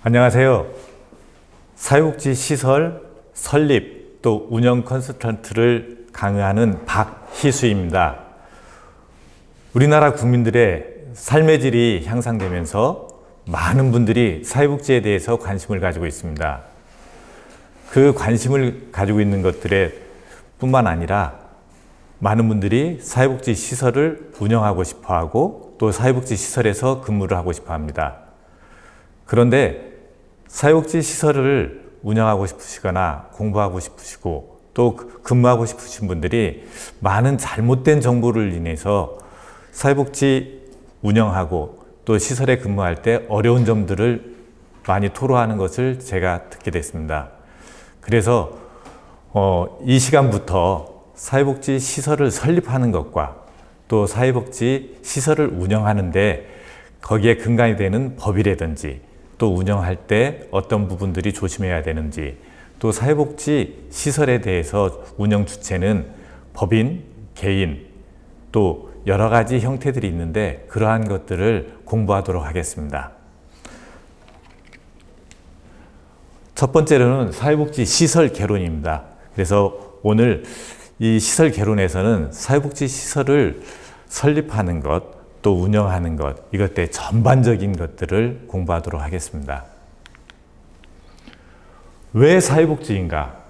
안녕하세요. 사회복지 시설 설립 또 운영 컨설턴트를 강의하는 박희수입니다. 우리나라 국민들의 삶의 질이 향상되면서 많은 분들이 사회복지에 대해서 관심을 가지고 있습니다. 그 관심을 가지고 있는 것들에 뿐만 아니라 많은 분들이 사회복지 시설을 운영하고 싶어 하고 또 사회복지 시설에서 근무를 하고 싶어 합니다. 그런데 사회복지 시설을 운영하고 싶으시거나 공부하고 싶으시고 또 근무하고 싶으신 분들이 많은 잘못된 정보를 인해서 사회복지 운영하고 또 시설에 근무할 때 어려운 점들을 많이 토로하는 것을 제가 듣게 됐습니다. 그래서 이 시간부터 사회복지 시설을 설립하는 것과 또 사회복지 시설을 운영하는데 거기에 근간이 되는 법이라든지 또 운영할 때 어떤 부분들이 조심해야 되는지 또 사회복지 시설에 대해서 운영 주체는 법인, 개인 또 여러 가지 형태들이 있는데 그러한 것들을 공부하도록 하겠습니다. 첫 번째로는 사회복지 시설 개론입니다. 그래서 오늘 이 시설 개론에서는 사회복지 시설을 설립하는 것 또 운영하는 것, 이것들 전반적인 것들을 공부하도록 하겠습니다. 왜 사회복지인가?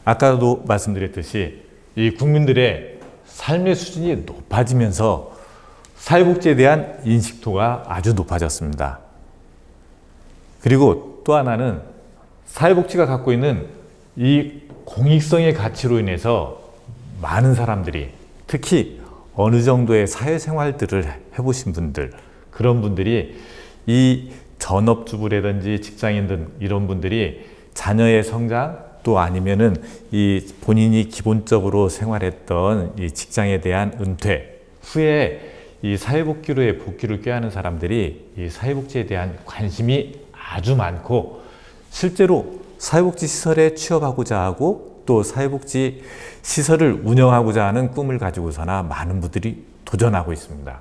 아까도 말씀드렸듯이 이 국민들의 삶의 수준이 높아지면서 사회복지에 대한 인식도가 아주 높아졌습니다. 그리고 또 하나는 사회복지가 갖고 있는 이 공익성의 가치로 인해서 많은 사람들이 특히 어느 정도의 사회생활들을 해보신 분들, 그런 분들이 이 전업주부라든지 직장인 등 이런 분들이 자녀의 성장 또 아니면은 이 본인이 기본적으로 생활했던 이 직장에 대한 은퇴 후에 이 사회복지로의 복귀를 꾀하는 사람들이 이 사회복지에 대한 관심이 아주 많고 실제로 사회복지 시설에 취업하고자 하고 또 사회복지 시설을 운영하고자 하는 꿈을 가지고서나 많은 분들이 도전하고 있습니다.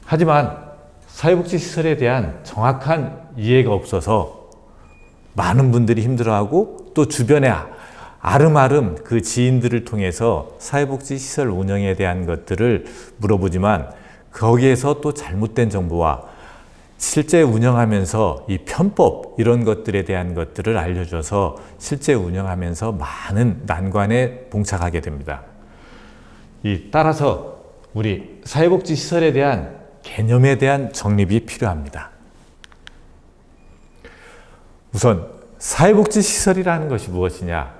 하지만 사회복지 시설에 대한 정확한 이해가 없어서 많은 분들이 힘들어하고 또 주변에 아름아름 그 지인들을 통해서 사회복지 시설 운영에 대한 것들을 물어보지만 거기에서 또 잘못된 정보와 실제 운영하면서 이 편법 이런 것들에 대한 것들을 알려줘서 실제 운영하면서 많은 난관에 봉착하게 됩니다. 따라서 우리 사회복지 시설에 대한 개념에 대한 정립이 필요합니다. 우선 사회복지 시설이라는 것이 무엇이냐?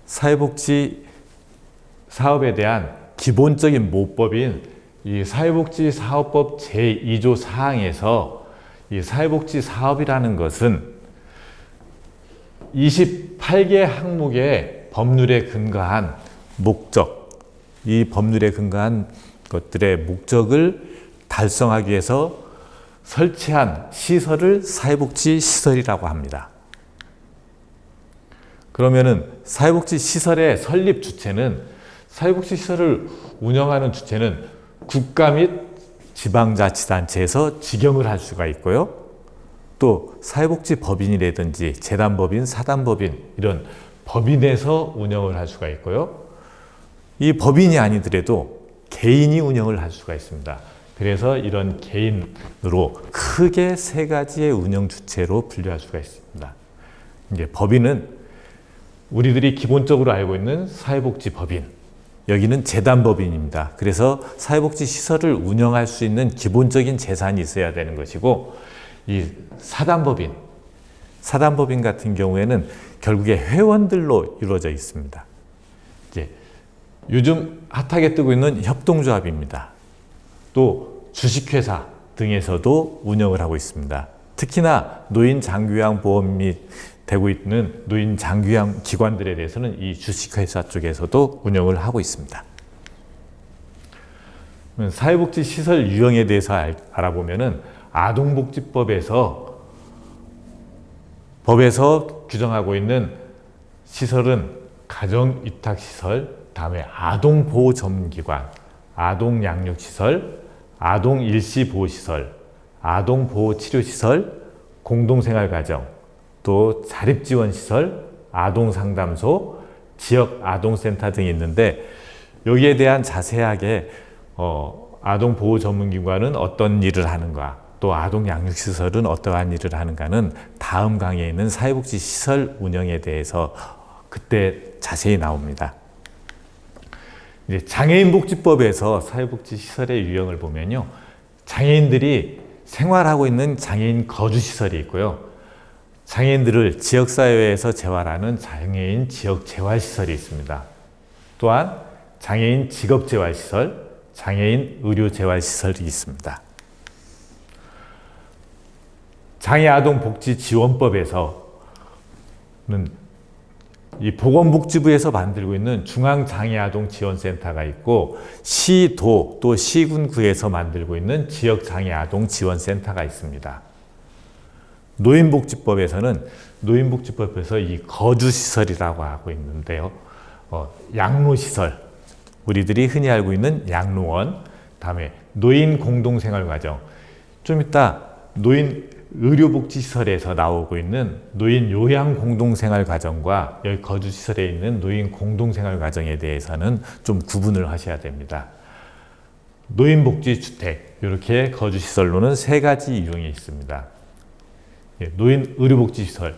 사회복지 사업에 대한 기본적인 모법인 이 사회복지사업법 제2조 사항에서 이 사회복지 사업이라는 것은 28개 항목의 법률에 근거한 목적, 이 법률에 근거한 것들의 목적을 달성하기 위해서 설치한 시설을 사회복지 시설이라고 합니다. 그러면은 사회복지 시설의 설립 주체는 사회복지 시설을 운영하는 주체는 국가 및 지방자치단체에서 직영을 할 수가 있고요. 또 사회복지법인이라든지 재단법인, 사단법인 이런 법인에서 운영을 할 수가 있고요. 이 법인이 아니더라도 개인이 운영을 할 수가 있습니다. 그래서 이런 개인으로 크게 세 가지의 운영 주체로 분류할 수가 있습니다. 이제 법인은 우리들이 기본적으로 알고 있는 사회복지법인, 여기는 재단법인입니다. 그래서 사회복지 시설을 운영할 수 있는 기본적인 재산이 있어야 되는 것이고 이 사단법인 같은 경우에는 결국에 회원들로 이루어져 있습니다. 이제 요즘 핫하게 뜨고 있는 협동조합입니다. 또 주식회사 등에서도 운영을 하고 있습니다. 특히나 노인장기요양보험이 되고 있는 노인장기요양 기관들에 대해서는 이 주식회사 쪽에서도 운영을 하고 있습니다. 사회복지 시설 유형에 대해서 알아보면은 아동복지법에서 규정하고 있는 시설은 가정위탁시설, 다음에 아동보호전문기관, 아동양육시설, 아동일시보호시설, 아동보호치료시설, 공동생활가정, 또 자립지원시설, 아동상담소, 지역아동센터 등이 있는데 여기에 대한 자세하게 아동보호전문기관은 어떤 일을 하는가, 또 아동양육시설은 어떠한 일을 하는가는 다음 강의에 있는 사회복지시설 운영에 대해서 그때 자세히 나옵니다. 이제 장애인복지법에서 사회복지시설의 유형을 보면요, 장애인들이 생활하고 있는 장애인 거주시설이 있고요, 장애인들을 지역사회에서 재활하는 장애인 지역재활시설이 있습니다. 또한 장애인 직업재활시설, 장애인 의료재활시설이 있습니다. 장애아동복지지원법에서는 이 보건복지부에서 만들고 있는 중앙장애아동지원센터가 있고 시도 또 시군구에서 만들고 있는 지역장애아동지원센터가 있습니다. 노인복지법에서는 노인복지법에서 이 거주시설이라고 하고 있는데요. 양로시설, 우리들이 흔히 알고 있는 양로원, 다음에 노인 공동생활과정, 좀 이따 노인 의료복지시설에서 나오고 있는 노인 요양공동생활과정과 여기 거주시설에 있는 노인 공동생활과정에 대해서는 좀 구분을 하셔야 됩니다. 노인복지주택, 이렇게 거주시설로는 세 가지 유형이 있습니다. 노인 의료복지시설,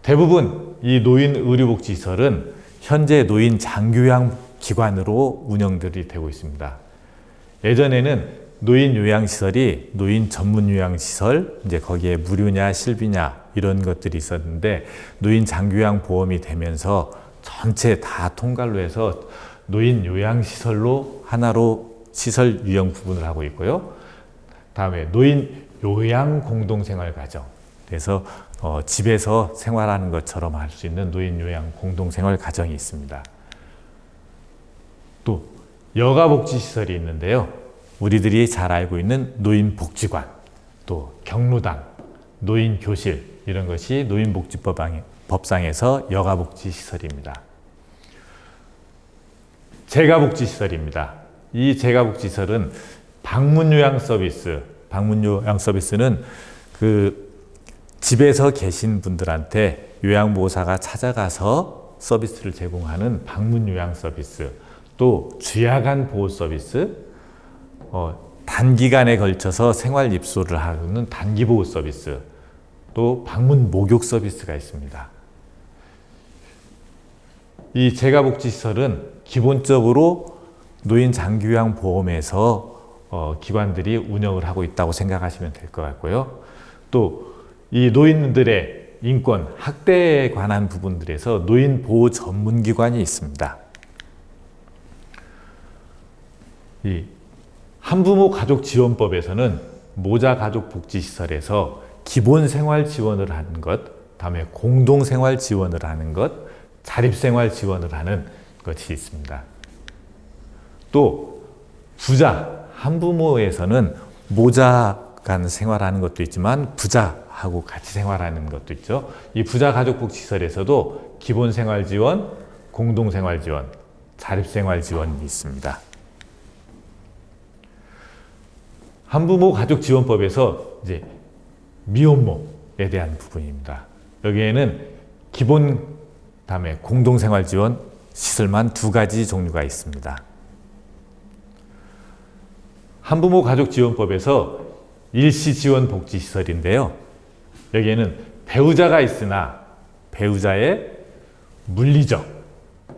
대부분 이 노인 의료복지시설은 현재 노인 장교양기관으로 운영들이 되고 있습니다. 예전에는 노인 요양시설이 노인 전문 요양시설, 이제 거기에 무료냐 실비냐 이런 것들이 있었는데 노인 장교양 보험이 되면서 전체 다 통괄로 해서 노인 요양시설로 하나로 시설 유형 구분을 하고 있고요. 다음에 노인 요양 공동생활가정, 그래서 집에서 생활하는 것처럼 할 수 있는 노인 요양 공동생활가정이 있습니다. 또 여가복지시설이 있는데요. 우리들이 잘 알고 있는 노인복지관, 또 경로당, 노인교실, 이런 것이 노인복지법상에서 여가복지시설입니다. 재가복지시설입니다. 이 재가복지시설은 방문요양 서비스, 방문요양 서비스는 집에서 계신 분들한테 요양보호사가 찾아가서 서비스를 제공하는 방문요양 서비스, 또 주야간 보호 서비스, 단기간에 걸쳐서 생활 입소를 하는 단기보호 서비스, 또 방문 목욕 서비스가 있습니다. 이 재가복지시설은 기본적으로 노인 장교양 보험에서 기관들이 운영을 하고 있다고 생각하시면 될 것 같고요. 또 이 노인들의 인권, 학대에 관한 부분들에서 노인 보호 전문기관이 있습니다. 이 한부모 가족 지원법에서는 모자 가족 복지시설에서 기본 생활 지원을 하는 것, 다음에 공동 생활 지원을 하는 것, 자립 생활 지원을 하는 것이 있습니다. 또 부자, 한부모에서는 모자 간 생활하는 것도 있지만 부자하고 같이 생활하는 것도 있죠. 이 부자 가족 복지시설에서도 기본 생활 지원, 공동 생활 지원, 자립 생활 지원이 있습니다. 한부모 가족 지원법에서 이제 미혼모에 대한 부분입니다. 여기에는 기본 다음에 공동 생활 지원 시설만 두 가지 종류가 있습니다. 한부모 가족 지원법에서 일시 지원 복지 시설인데요. 여기에는 배우자가 있으나 배우자의 물리적,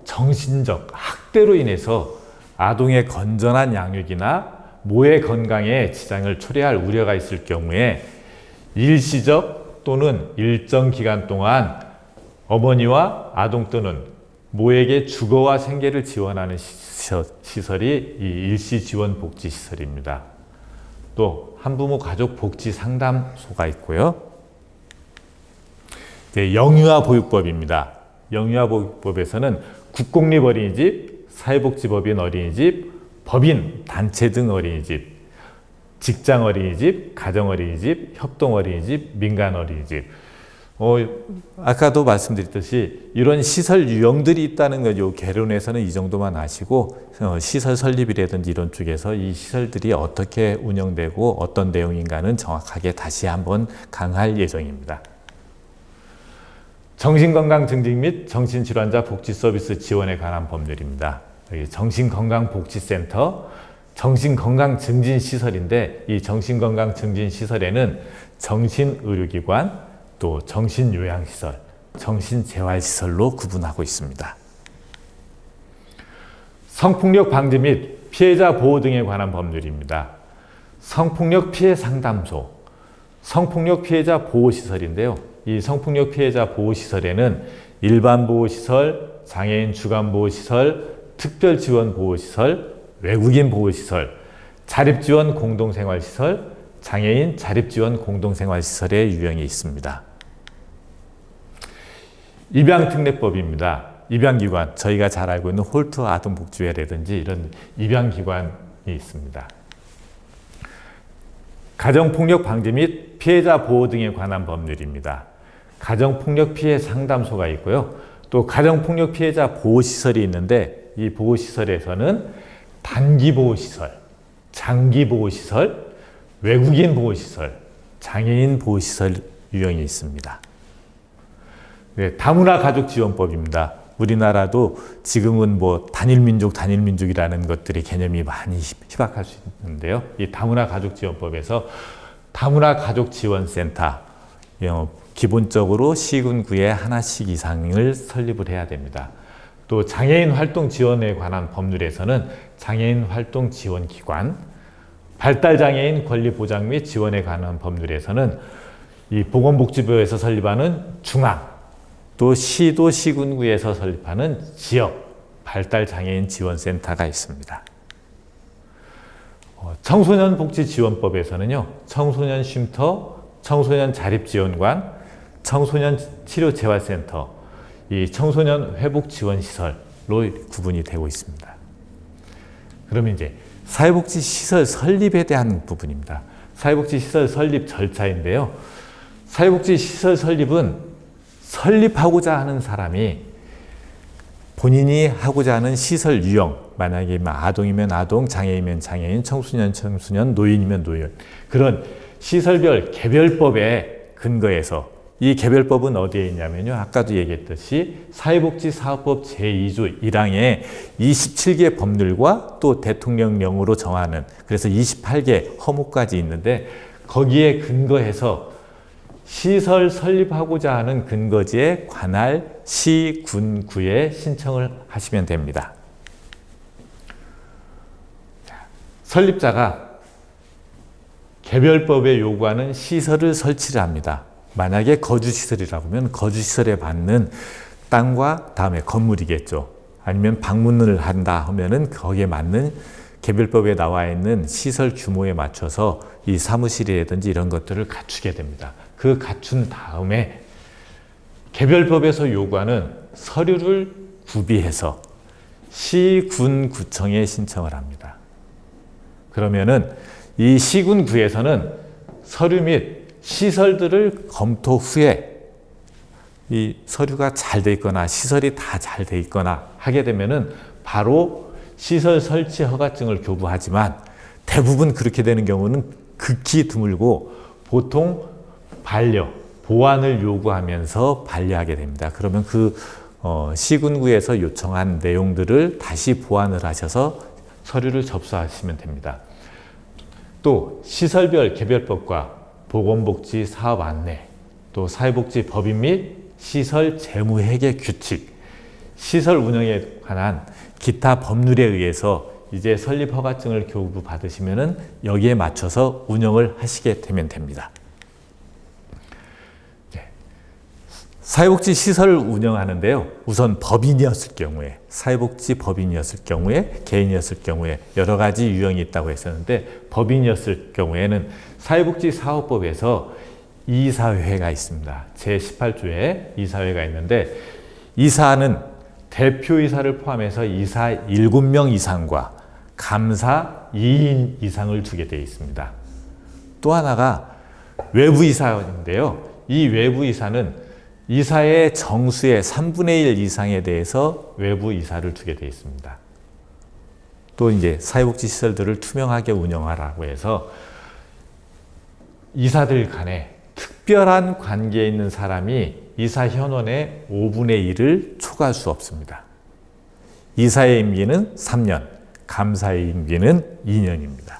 정신적 학대로 인해서 아동의 건전한 양육이나 모의 건강에 지장을 초래할 우려가 있을 경우에 일시적 또는 일정 기간 동안 어머니와 아동 또는 모에게 주거와 생계를 지원하는 시설이 이 일시 지원 복지 시설입니다. 또 한부모 가족 복지 상담소가 있고요. 영유아 보육법입니다. 영유아 보육법에서는 국공립 어린이집, 사회복지법인 어린이집, 법인, 단체 등 어린이집, 직장 어린이집, 가정 어린이집, 협동 어린이집, 민간 어린이집, 아까도 말씀드렸듯이 이런 시설 유형들이 있다는 거, 요 개론에서는 이 정도만 아시고, 시설 설립이라든지 이런 쪽에서 이 시설들이 어떻게 운영되고 어떤 내용인가는 정확하게 다시 한번 강화할 예정입니다. 정신건강 증진 및 정신질환자 복지 서비스 지원에 관한 법률입니다. 정신건강복지센터, 정신건강증진시설인데, 이 정신건강증진시설에는 정신의료기관, 또 정신요양시설, 정신재활시설로 구분하고 있습니다. 성폭력 방지 및 피해자 보호 등에 관한 법률입니다. 성폭력 피해 상담소, 성폭력 피해자 보호시설인데요. 이 성폭력 피해자 보호시설에는 일반 보호시설, 장애인 주간 보호시설, 특별 지원 보호시설, 외국인 보호시설, 자립지원 공동생활시설, 장애인 자립지원 공동생활시설의 유형이 있습니다. 입양특례법입니다. 입양기관, 저희가 잘 알고 있는 홀트 아동복지회라든지 이런 입양기관이 있습니다. 가정폭력 방지 및 피해자 보호 등에 관한 법률입니다. 가정폭력 피해 상담소가 있고요. 또 가정폭력 피해자 보호시설이 있는데, 이 보호시설에서는 단기보호시설, 장기보호시설, 외국인 보호시설, 장애인 보호시설 유형이 있습니다. 네, 다문화 가족지원법입니다. 우리나라도 지금은 뭐 단일민족이라는 것들의 개념이 많이 희박할 수 있는데요. 이 다문화 가족지원법에서 다문화 가족지원센터, 기본적으로 시군구에 하나씩 이상을 설립을 해야 됩니다. 또 장애인 활동 지원에 관한 법률에서는 장애인 활동 지원기관, 발달장애인 권리 보장 및 지원에 관한 법률에서는 이 보건복지부에서 설립하는 중앙, 또 시도 시군구에서 설립하는 지역 발달장애인 지원센터가 있습니다. 청소년복지지원법에서는요, 청소년 쉼터, 청소년 자립지원관, 청소년 치료재활센터, 이 청소년 회복지원시설로 구분이 되고 있습니다. 그러면 이제 사회복지시설 설립에 대한 부분입니다. 사회복지시설 설립 절차인데요. 사회복지시설 설립은 설립하고자 하는 사람이 본인이 하고자 하는 시설 유형, 만약에 아동이면 아동, 장애인이면 장애인, 청소년, 노인이면 노인, 그런 시설별 개별법에 근거해서, 이 개별법은 어디에 있냐면요, 아까도 얘기했듯이 사회복지사업법 제2조 1항에 27개 법률과 또 대통령령으로 정하는, 그래서 28개 허무까지 있는데, 거기에 근거해서 시설 설립하고자 하는 근거지에 관할 시, 군, 구에 신청을 하시면 됩니다. 설립자가 개별법에 요구하는 시설을 설치를 합니다. 만약에 거주시설이라고 하면 거주시설에 받는 땅과 다음에 건물이겠죠. 아니면 방문을 한다 하면은 거기에 맞는 개별법에 나와 있는 시설 규모에 맞춰서 이 사무실이라든지 이런 것들을 갖추게 됩니다. 그 갖춘 다음에 개별법에서 요구하는 서류를 구비해서 시, 군, 구청에 신청을 합니다. 그러면은 이 시군 구에서는 서류 및 시설들을 검토 후에 이 서류가 잘 돼 있거나 시설이 다 잘 돼 있거나 하게 되면은 바로 시설 설치 허가증을 교부하지만, 대부분 그렇게 되는 경우는 극히 드물고 보통 보완을 요구하면서 반려하게 됩니다. 그러면 그 시군구에서 요청한 내용들을 다시 보완을 하셔서 서류를 접수하시면 됩니다. 또 시설별 개별법과 보건복지 사업 안내, 또 사회복지 법인 및 시설 재무회계 규칙, 시설 운영에 관한 기타 법률에 의해서 이제 설립 허가증을 교부 받으시면은 여기에 맞춰서 운영을 하시게 되면 됩니다. 사회복지 시설을 운영하는데요. 우선 법인이었을 경우에, 사회복지 법인이었을 경우에, 개인이었을 경우에 여러 가지 유형이 있다고 했었는데, 법인이었을 경우에는 사회복지사업법에서 이사회가 있습니다. 제18조에 이사회가 있는데, 이사는 대표이사를 포함해서 이사 7명 이상과 감사 2인 이상을 두게 되어 있습니다. 또 하나가 외부이사인데요. 이 외부이사는 이사의 정수의 3분의 1 이상에 대해서 외부 이사를 두게 되어 있습니다. 또 이제 사회복지 시설들을 투명하게 운영하라고 해서 이사들 간에 특별한 관계에 있는 사람이 이사 현원의 5분의 1을 초과할 수 없습니다. 이사의 임기는 3년, 감사의 임기는 2년입니다.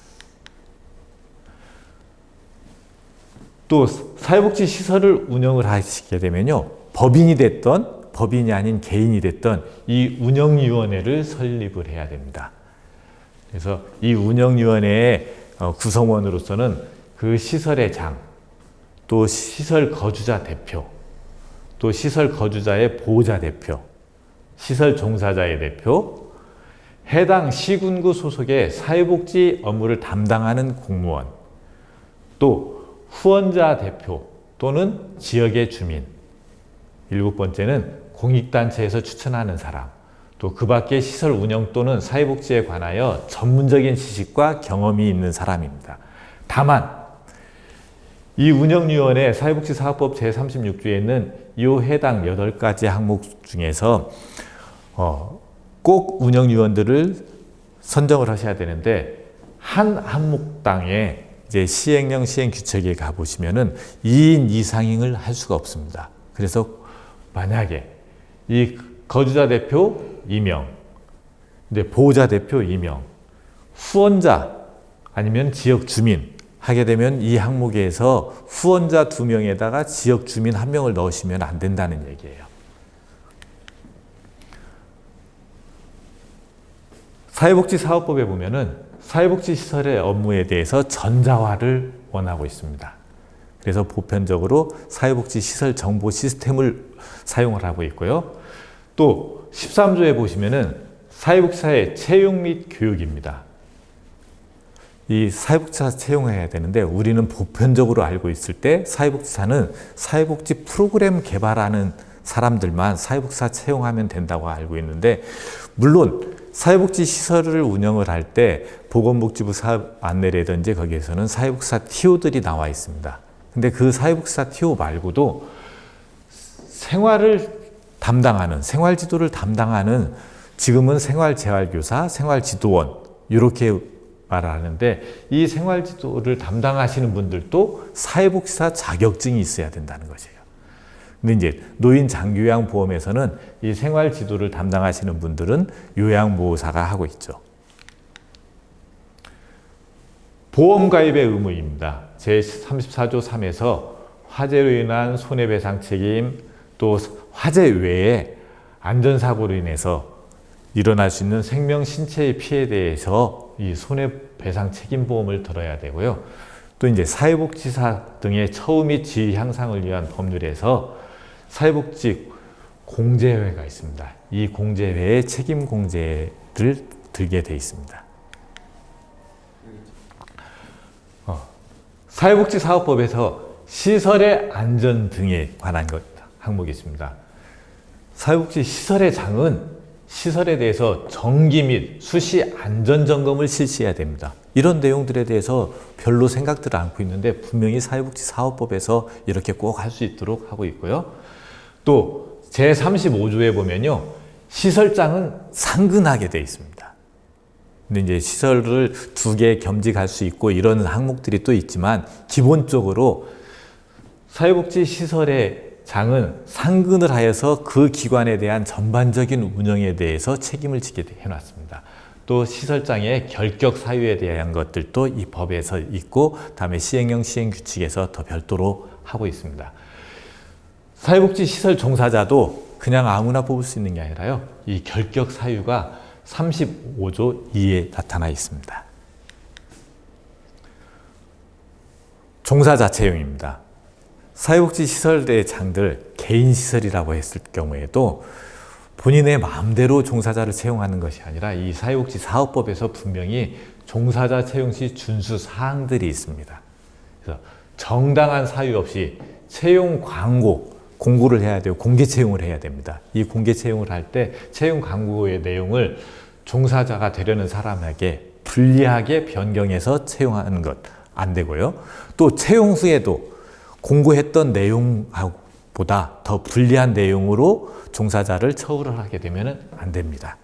또 사회복지 시설을 운영을 하시게 되면요, 법인이 됐던 법인이 아닌 개인이 됐던 이 운영위원회를 설립을 해야 됩니다. 그래서 이 운영위원회의 구성원으로서는 그 시설의 장, 또 시설 거주자 대표, 또 시설 거주자의 보호자 대표, 시설 종사자의 대표, 해당 시군구 소속의 사회복지 업무를 담당하는 공무원, 또 후원자 대표 또는 지역의 주민, 7번째는 공익단체에서 추천하는 사람, 또 그 밖에 시설 운영 또는 사회복지에 관하여 전문적인 지식과 경험이 있는 사람입니다. 다만 이 운영위원회 사회복지사업법 제36조에 있는 이 해당 8가지 항목 중에서 꼭 운영위원들을 선정을 하셔야 되는데, 한 항목당에 이제 시행령 시행규칙에 가보시면은 2인 이상을 할 수가 없습니다. 그래서 만약에 이 거주자 대표 2명, 근데 보호자 대표 2명, 후원자 아니면 지역 주민 하게 되면 이 항목에서 후원자 2명에다가 지역 주민 1명을 넣으시면 안 된다는 얘기예요. 사회복지사업법에 보면은 사회복지시설의 업무에 대해서 전자화를 원하고 있습니다. 그래서 보편적으로 사회복지시설 정보 시스템을 사용을 하고 있고요. 또 13조에 보시면은 사회복지사의 채용 및 교육입니다. 이 사회복지사 채용해야 되는데, 우리는 보편적으로 알고 있을 때 사회복지사는 사회복지 프로그램 개발하는 사람들만 사회복지사 채용하면 된다고 알고 있는데, 물론 사회복지 시설을 운영을 할 때 보건복지부 사업 안내라든지 거기에서는 사회복지사 TO들이 나와 있습니다. 근데 그 사회복지사 TO 말고도 생활을 담당하는, 생활지도를 담당하는, 지금은 생활재활교사, 생활지도원 이렇게 말하는데, 이 생활지도를 담당하시는 분들도 사회복지사 자격증이 있어야 된다는 것이에요. 근데 이제 노인 장기요양 보험에서는 이 생활지도를 담당하시는 분들은 요양보호사가 하고 있죠. 보험가입의 의무입니다. 제34조 3에서 화재로 인한 손해배상 책임, 또 화재 외에 안전사고로 인해서 일어날 수 있는 생명, 신체의 피해에 대해서 이 손해배상 책임보험을 들어야 되고요. 또 이제 사회복지사 등의 처우 및 지위 향상을 위한 법률에서 사회복지 공제회가 있습니다. 이 공제회에 책임 공제를 들게 돼 있습니다. 사회복지사업법에서 시설의 안전 등에 관한 항목이 있습니다. 사회복지 시설의 장은 시설에 대해서 정기 및 수시 안전점검을 실시해야 됩니다. 이런 내용들에 대해서 별로 생각들을 않고 있는데, 분명히 사회복지사업법에서 이렇게 꼭 할 수 있도록 하고 있고요. 또 제35조에 보면요, 시설장은 상근하게 되어 있습니다. 근데 이제 시설을 2개 겸직할 수 있고 이런 항목들이 또 있지만, 기본적으로 사회복지 시설의 장은 상근을 하여서 그 기관에 대한 전반적인 운영에 대해서 책임을 지게 해놨습니다. 또 시설장의 결격 사유에 대한 것들도 이 법에서 있고, 다음에 시행령 시행규칙에서 더 별도로 하고 있습니다. 사회복지 시설 종사자도 그냥 아무나 뽑을 수 있는 게 아니라요, 이 결격 사유가 35조 2에 나타나 있습니다. 종사자 채용입니다. 사회복지 시설의 장들 개인 시설이라고 했을 경우에도 본인의 마음대로 종사자를 채용하는 것이 아니라 이 사회복지 사업법에서 분명히 종사자 채용 시 준수 사항들이 있습니다. 그래서 정당한 사유 없이 채용 공고를 해야 돼요. 공개 채용을 해야 됩니다. 이 공개 채용을 할 때 채용 광고의 내용을 종사자가 되려는 사람에게 불리하게 변경해서 채용하는 것 안 되고요. 또 채용 후에도 공고했던 내용하고 보다 더 불리한 내용으로 종사자를 처우를 하게 되면 안 됩니다.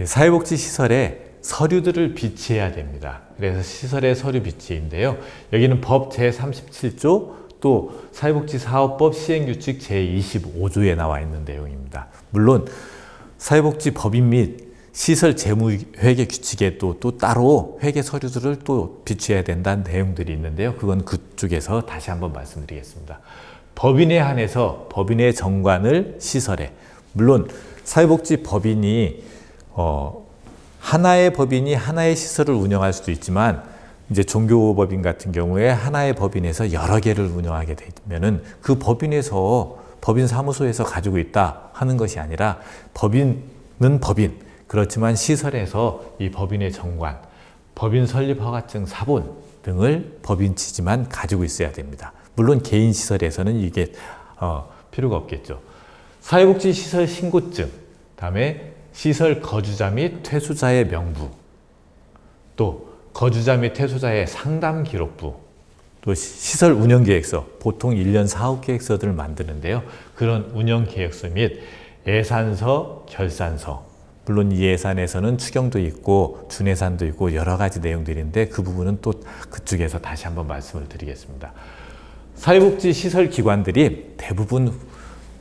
사회복지시설에 서류들을 비치해야 됩니다. 그래서 시설의 서류 비치인데요. 여기는 법 제37조 또 사회복지사업법 시행규칙 제25조에 나와 있는 내용입니다. 물론 사회복지법인 및 시설 재무회계 규칙에 또 따로 회계 서류들을 또 비치해야 된다는 내용들이 있는데요. 그건 그쪽에서 다시 한번 말씀드리겠습니다. 법인에 한해서 법인의 정관을 시설에, 물론 사회복지법인이 하나의 법인이 하나의 시설을 운영할 수도 있지만 이제 종교법인 같은 경우에 하나의 법인에서 여러 개를 운영하게 되면은 그 법인에서 법인 사무소에서 가지고 있다 하는 것이 아니라 법인은 법인, 그렇지만 시설에서 이 법인의 정관, 법인 설립 허가증 사본 등을 법인치지만 가지고 있어야 됩니다. 물론 개인 시설에서는 이게 필요가 없겠죠. 사회복지시설 신고증, 다음에 시설 거주자 및 퇴소자의 명부, 또 거주자 및 퇴소자의 상담 기록부, 또 시설 운영 계획서, 보통 1년 사업 계획서들을 만드는데요. 그런 운영 계획서 및 예산서, 결산서, 물론 이 예산에서는 추경도 있고 준예산도 있고 여러 가지 내용들인데 그 부분은 또 그쪽에서 다시 한번 말씀을 드리겠습니다. 사회복지 시설 기관들이 대부분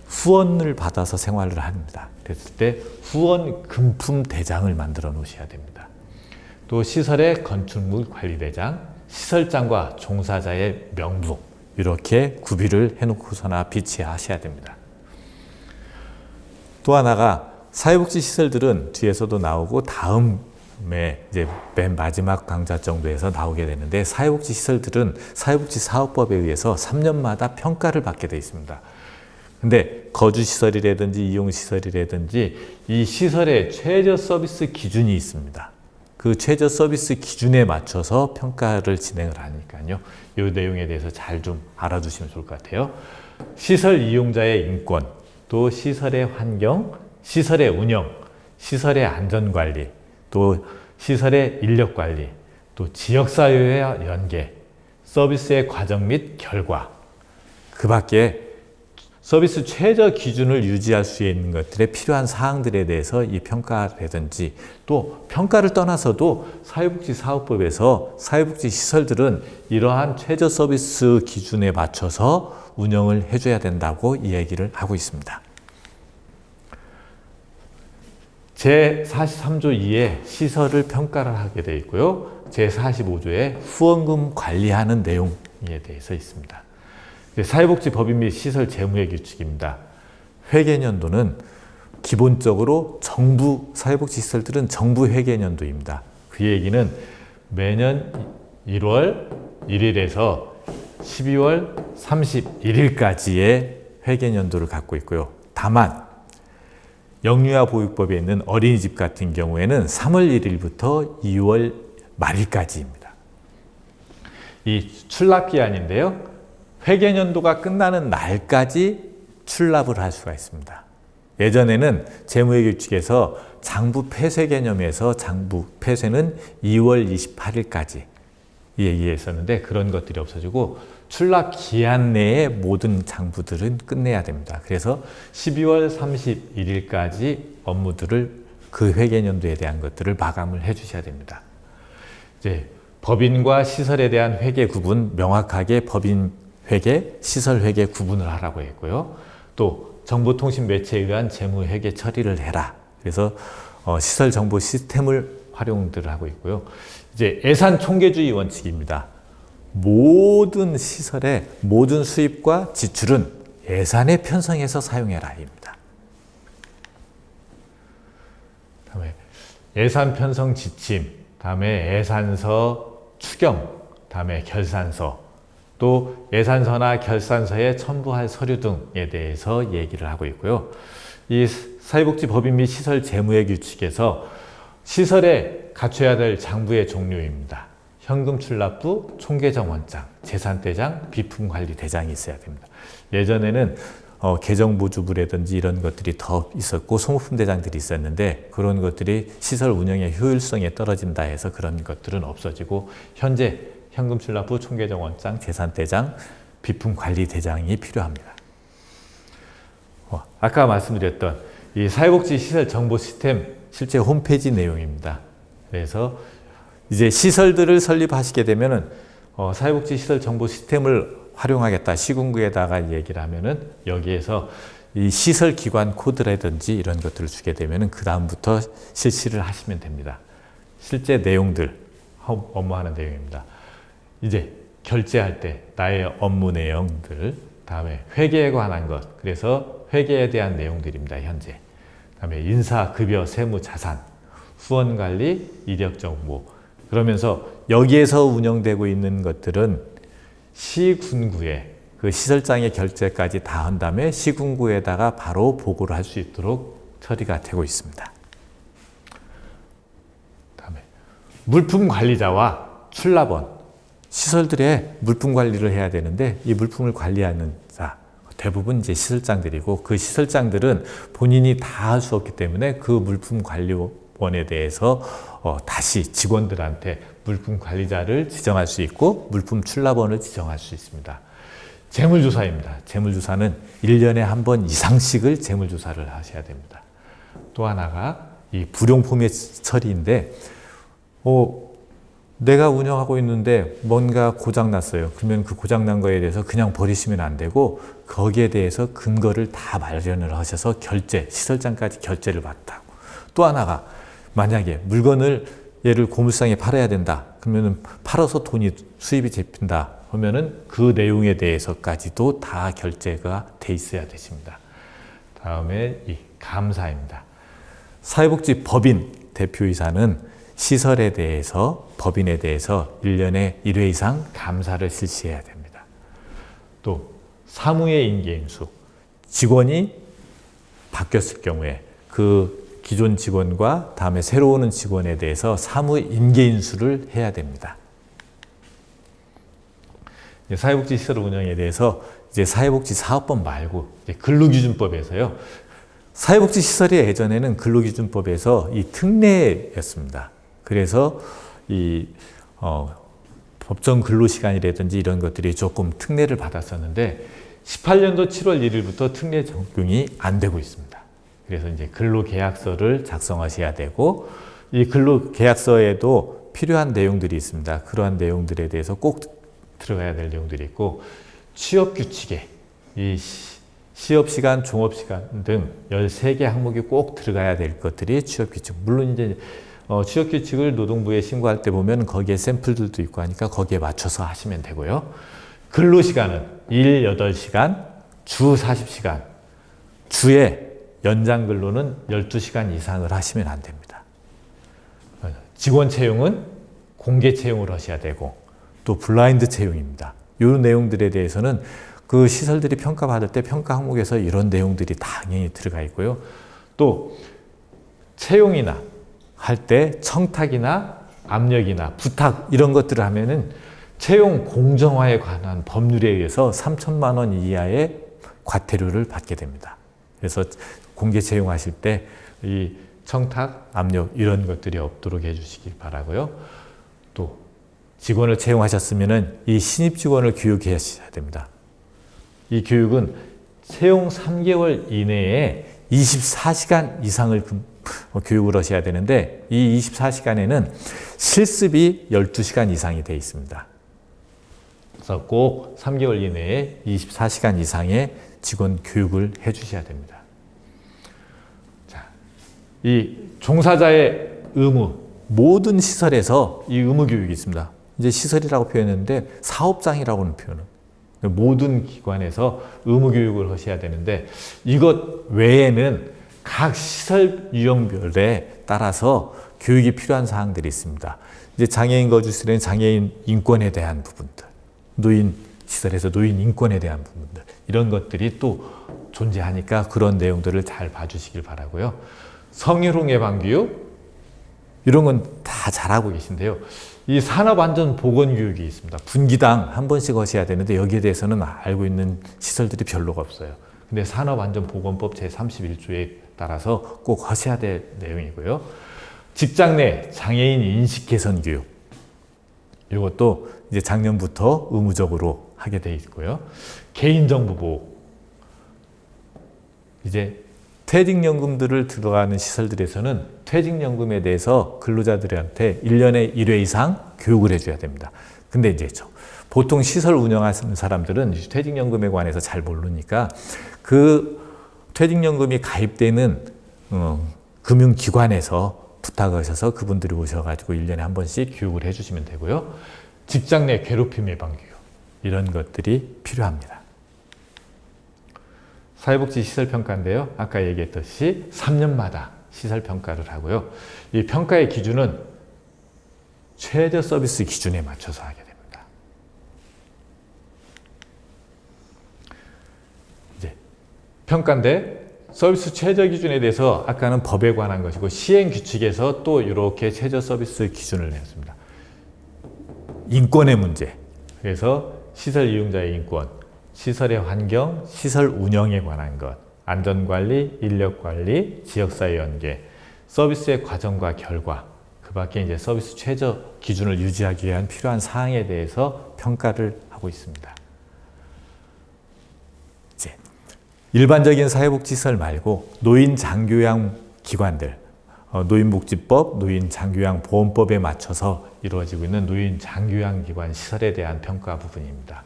후원을 받아서 생활을 합니다. 그랬을 때 후원 금품 대장을 만들어 놓으셔야 됩니다. 또 시설의 건축물 관리대장, 시설장과 종사자의 명부, 이렇게 구비를 해놓고서나 비치하셔야 됩니다. 또 하나가 사회복지 시설들은 뒤에서도 나오고 다음에 이제 맨 마지막 강좌 정도에서 나오게 되는데, 사회복지 시설들은 사회복지 사업법에 의해서 3년마다 평가를 받게 되어 있습니다. 근데 거주시설이라든지 이용시설이라든지 이 시설의 최저 서비스 기준이 있습니다. 그 최저 서비스 기준에 맞춰서 평가를 진행을 하니까요. 이 내용에 대해서 잘 좀 알아두시면 좋을 것 같아요. 시설 이용자의 인권, 또 시설의 환경, 시설의 운영, 시설의 안전관리, 또 시설의 인력관리, 또 지역사회와 연계, 서비스의 과정 및 결과, 그 밖에 서비스 최저 기준을 유지할 수 있는 것들에 필요한 사항들에 대해서 이 평가라든지, 또 평가를 떠나서도 사회복지사업법에서 사회복지 시설들은 이러한 최저 서비스 기준에 맞춰서 운영을 해줘야 된다고 이 얘기를 하고 있습니다. 제43조 2에 시설을 평가를 하게 되어 있고요. 제45조에 후원금 관리하는 내용에 대해서 있습니다. 사회복지법인 및 시설 재무회 규칙입니다. 회계연도는 기본적으로 정부 사회복지시설들은 정부 회계연도입니다. 그 얘기는 매년 1월 1일에서 12월 31일까지의 회계연도를 갖고 있고요. 다만 영유아 보육법에 있는 어린이집 같은 경우에는 3월 1일부터 2월 말일까지입니다. 이 출납기한인데요. 회계연도가 끝나는 날까지 출납을 할 수가 있습니다. 예전에는 재무회계규칙에서 장부 폐쇄 개념에서 장부 폐쇄는 2월 28일까지 얘기했었는데 그런 것들이 없어지고 출납 기한 내에 모든 장부들은 끝내야 됩니다. 그래서 12월 31일까지 업무들을 그 회계연도에 대한 것들을 마감을 해 주셔야 됩니다. 이제 법인과 시설에 대한 회계 구분, 명확하게 법인 회계, 시설 회계 구분을 하라고 했고요. 또 정보통신 매체에 의한 재무 회계 처리를 해라. 그래서 시설 정보 시스템을 활용들을 하고 있고요. 이제 예산 총계주의 원칙입니다. 모든 시설의 모든 수입과 지출은 예산에 편성해서 사용해라입니다. 다음에 예산 편성 지침, 다음에 예산서 추경, 다음에 결산서, 또 예산서나 결산서에 첨부할 서류 등에 대해서 얘기를 하고 있고요. 이 사회복지법인 및 시설 재무회 규칙에서 시설에 갖춰야 될 장부의 종류입니다. 현금 출납부, 총계정 원장, 재산대장, 비품관리대장이 있어야 됩니다. 예전에는 계정보조부라든지 이런 것들이 더 있었고 소모품대장들이 있었는데 그런 것들이 시설 운영의 효율성에 떨어진다 해서 그런 것들은 없어지고 현재 현금출납부 총계정원장, 재산대장, 비품관리대장이 필요합니다. 아까 말씀드렸던 이 사회복지시설 정보 시스템 실제 홈페이지 내용입니다. 그래서 이제 시설들을 설립하시게 되면은 사회복지시설 정보 시스템을 활용하겠다 시군구에다가 얘기를 하면은 여기에서 이 시설 기관 코드라든지 이런 것들을 주게 되면은 그 다음부터 실시를 하시면 됩니다. 실제 내용들 업무하는 내용입니다. 이제 결제할 때 나의 업무 내용들, 다음에 회계에 관한 것, 그래서 회계에 대한 내용들입니다. 현재. 다음에 인사, 급여, 세무, 자산, 후원관리, 이력정보. 그러면서 여기에서 운영되고 있는 것들은 시군구에 그 시설장의 결제까지 다 한 다음에 시군구에다가 바로 보고를 할 수 있도록 처리가 되고 있습니다. 다음에 물품 관리자와 출납원. 시설들의 물품 관리를 해야 되는데 이 물품을 관리하는 자 대부분 이제 시설장들이고 그 시설장들은 본인이 다 할 수 없기 때문에 그 물품 관리원에 대해서 다시 직원들한테 물품 관리자를 지정할 수 있고 물품 출납원을 지정할 수 있습니다. 재물조사입니다. 재물조사는 1년에 한 번 이상씩을 재물조사를 하셔야 됩니다. 또 하나가 이 불용포매 처리인데 내가 운영하고 있는데 뭔가 고장났어요. 그러면 그 고장난 거에 대해서 그냥 버리시면 안 되고 거기에 대해서 근거를 다 마련을 하셔서 결제, 시설장까지 결제를 받다고. 또 하나가 만약에 물건을 얘를 고물상에 팔아야 된다. 그러면은 팔아서 돈이 수입이 잡힌다. 그러면은 그 내용에 대해서까지도 다 결제가 돼 있어야 되십니다. 다음에 이 감사입니다. 사회복지 법인 대표이사는 시설에 대해서 법인에 대해서 1년에 1회 이상 감사를 실시해야 됩니다. 또 사무의 인계인수, 직원이 바뀌었을 경우에 그 기존 직원과 다음에 새로 오는 직원에 대해서 사무 인계인수를 해야 됩니다. 사회복지시설 운영에 대해서 이제 사회복지사업법 말고 이제 근로기준법에서요. 사회복지시설이 예전에는 근로기준법에서 이 특례였습니다. 그래서 이 법정 근로시간이라든지 이런 것들이 조금 특례를 받았었는데 18년도 7월 1일부터 특례 적용이 안 되고 있습니다. 그래서 이제 근로계약서를 작성하셔야 되고 이 근로계약서에도 필요한 내용들이 있습니다. 그러한 내용들에 대해서 꼭 들어가야 될 내용들이 있고 취업규칙에 이 시업시간, 종업시간 등 13개 항목이 꼭 들어가야 될 것들이 취업규칙. 물론 이제 취업규칙을 노동부에 신고할 때 보면 거기에 샘플들도 있고 하니까 거기에 맞춰서 하시면 되고요. 근로시간은 일 8시간, 주 40시간, 주에 연장 근로는 12시간 이상을 하시면 안 됩니다. 직원 채용은 공개 채용을 하셔야 되고 또 블라인드 채용입니다. 이 내용들에 대해서는 그 시설들이 평가받을 때 평가 항목에서 이런 내용들이 당연히 들어가 있고요. 또 채용이나 할 때 청탁이나 압력이나 부탁 이런 것들을 하면은 채용 공정화에 관한 법률에 의해서 3천만 원 이하의 과태료를 받게 됩니다. 그래서 공개 채용하실 때 이 청탁, 압력 이런 것들이 없도록 해주시기 바라고요. 또 직원을 채용하셨으면은 이 신입 직원을 교육하셔야 됩니다. 이 교육은 채용 3개월 이내에 24시간 이상을 교육을 하셔야 되는데 이 24시간에는 실습이 12시간 이상이 되어 있습니다. 그래서 꼭 3개월 이내에 24시간 이상의 직원 교육을 해 주셔야 됩니다. 자, 이 종사자의 의무, 모든 시설에서 이 의무 교육이 있습니다. 이제 시설이라고 표현했는데 사업장이라고는 표현은 모든 기관에서 의무 교육을 하셔야 되는데 이것 외에는 각 시설 유형별에 따라서 교육이 필요한 사항들이 있습니다. 이제 장애인 거주시설에는 장애인 인권에 대한 부분들, 노인 시설에서 노인 인권에 대한 부분들 이런 것들이 또 존재하니까 그런 내용들을 잘 봐주시길 바라고요. 성희롱 예방 교육 이런 건 다 잘하고 계신데요. 이 산업안전보건교육이 있습니다. 분기당 한 번씩 하셔야 되는데 여기에 대해서는 알고 있는 시설들이 별로가 없어요. 근데 산업안전보건법 제31조에 따라서 꼭 하셔야 될 내용이고요. 직장 내 장애인 인식 개선 교육. 이것도 이제 작년부터 의무적으로 하게 돼 있고요. 개인정보보호. 이제 퇴직연금들을 들어가는 시설들에서는 퇴직연금에 대해서 근로자들한테 1년에 1회 이상 교육을 해줘야 됩니다. 근데 이제 보통 시설 운영하는 사람들은 퇴직연금에 관해서 잘 모르니까 그 퇴직연금이 가입되는 금융기관에서 부탁하셔서 그분들이 오셔가지고 1년에 한 번씩 교육을 해주시면 되고요. 직장 내 괴롭힘 예방 교육 이런 것들이 필요합니다. 사회복지 시설평가인데요. 아까 얘기했듯이 3년마다 시설평가를 하고요. 이 평가의 기준은 최저 서비스 기준에 맞춰서 하게 됩니다. 이제 평가인데 서비스 최저 기준에 대해서 아까는 법에 관한 것이고 시행규칙에서 또 이렇게 최저 서비스 기준을 내었습니다. 인권의 문제, 그래서 시설 이용자의 인권, 시설의 환경, 시설 운영에 관한 것, 안전관리, 인력관리, 지역사회 연계, 서비스의 과정과 결과, 그 밖에 이제 서비스 최저 기준을 유지하기 위한 필요한 사항에 대해서 평가를 하고 있습니다. 이제 일반적인 사회복지시설 말고 노인 장교양 기관들, 노인복지법, 노인장교양보험법에 맞춰서 이루어지고 있는 노인 장교양기관 시설에 대한 평가 부분입니다.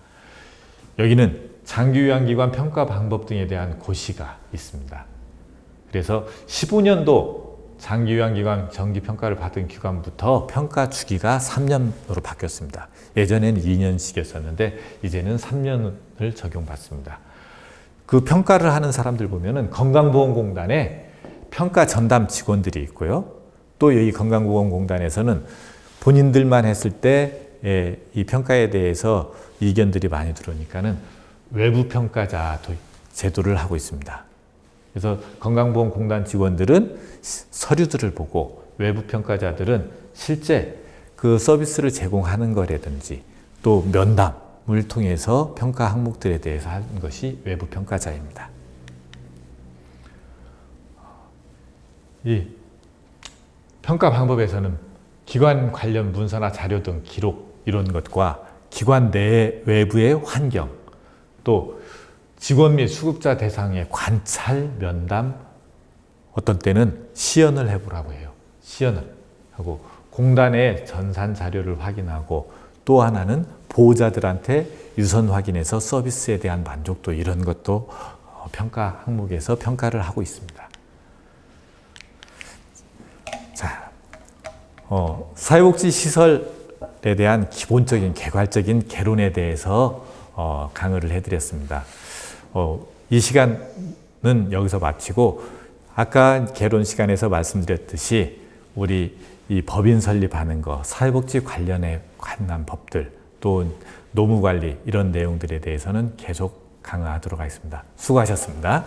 여기는 장교양기관 평가 방법 등에 대한 고시가 있습니다. 그래서 15년도 장교양기관 정기평가를 받은 기관부터 평가 주기가 3년으로 바뀌었습니다. 예전에는 2년씩이었었는데 이제는 3년을 적용받습니다. 그 평가를 하는 사람들 보면은 건강보험공단에 평가 전담 직원들이 있고요. 또 여기 건강보험공단에서는 본인들만 했을 때 이 평가에 대해서 이견들이 많이 들어오니까는 외부 평가자 제도를 하고 있습니다. 그래서 건강보험공단 직원들은 서류들을 보고 외부 평가자들은 실제 그 서비스를 제공하는 거라든지 또 면담을 통해서 평가 항목들에 대해서 하는 것이 외부 평가자입니다. 이 평가 방법에서는 기관 관련 문서나 자료 등 기록 이런 것과 기관 내 외부의 환경, 또 직원 및 수급자 대상의 관찰, 면담, 어떤 때는 시연을 해보라고 해요. 시연을 하고 공단의 전산 자료를 확인하고 또 하나는 보호자들한테 유선 확인해서 서비스에 대한 만족도 이런 것도 평가 항목에서 평가를 하고 있습니다. 자, 사회복지 시설에 대한 기본적인 개괄적인 개론에 대해서 강의를 해드렸습니다. 이 시간은 여기서 마치고 아까 개론 시간에서 말씀드렸듯이 우리 이 법인 설립하는 거, 사회복지 관련에 관한 법들, 또 노무관리 이런 내용들에 대해서는 계속 강화하도록 하겠습니다. 수고하셨습니다.